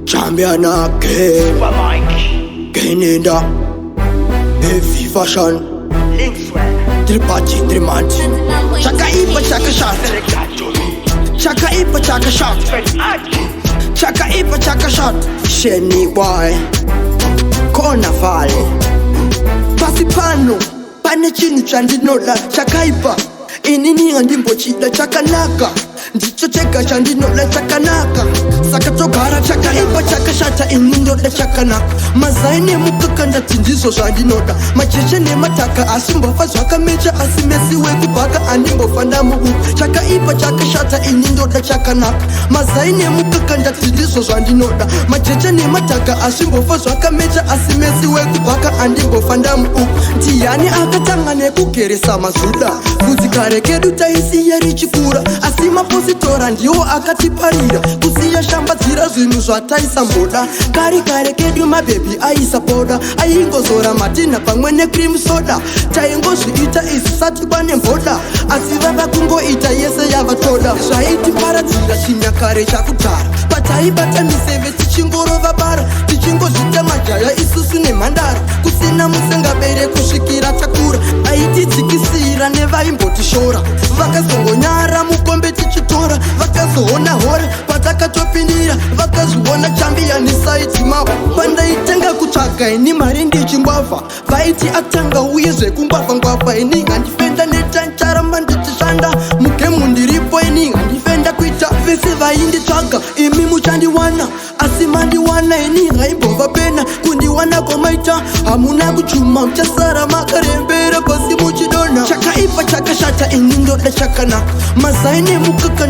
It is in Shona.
Champion again. Gainenda. Heavy fashion. Tripati, trimati. Chaka ipa, chaka shot. Chaka ipa, chaka shot. Chaka ipa, chaka shot. Sheni boy. Kona vale. Pasipano. Pane chinu chandinola. Chaka ipa. Inini ngandimbo chida chakanaka. Ndicho cheka chandinola chakanaka. Sakatogara chaka ipa chaka shata inindoda chakanaka. Mazaine mukakanda tindizo zvandinoda. Macheche nemataka asimbofa zvakamecha asimesiwe kubhaka andingofanda muku. Chaka ipa chaka shata inindoda chakanaka. Mazaine mukakanda tindizo zvandinoda. Macheche nemataka asimbofa zvakamecha asimesiwe kubhaka andingofanda muku. Ndiani akatanga nekugeresa mazuda. Kudzikare kedu taisiya richikura. Asi mapositora ndiwo akatiparira. Kusiya shambadzira zvinhu zvataisamboda. Kare kedu mabhebi aisa poda. Aingozora matina pamwe necream soda. Taingozviita isisati pane mboda. Asi vava kungoita yese yavatoda. Zvaitiparadzira chinyakare chakudhara. Pataibata miseve tichingorova bara. Tichingozvita majaya isusu nemhandara. Kusina musengabere kusvikira takura. Aitidzikisira nevaimbotishora. Vakazongonyara mukombe tichitora. Vakazoona hora patakatopindira. Vakazviona chambiani saiti mavo. Pandaitenga kutsvaga ini mari ndichingwavha. Vaiti atanga uye zvekungwavha ini ngandifenda netancaramba ndichishanda. Mugemu ndiripo ini ngandifenda kuita vese vainditsvaga. Imi muchandiwana asi mandiwana ini ngaimbova pena. Kundiwana kwamaita hamuna kuchuma muchasara makarembera pasi muchidona. Chaka ipa chaka shata ini ndoda chakanaka. Mazaine mukakanda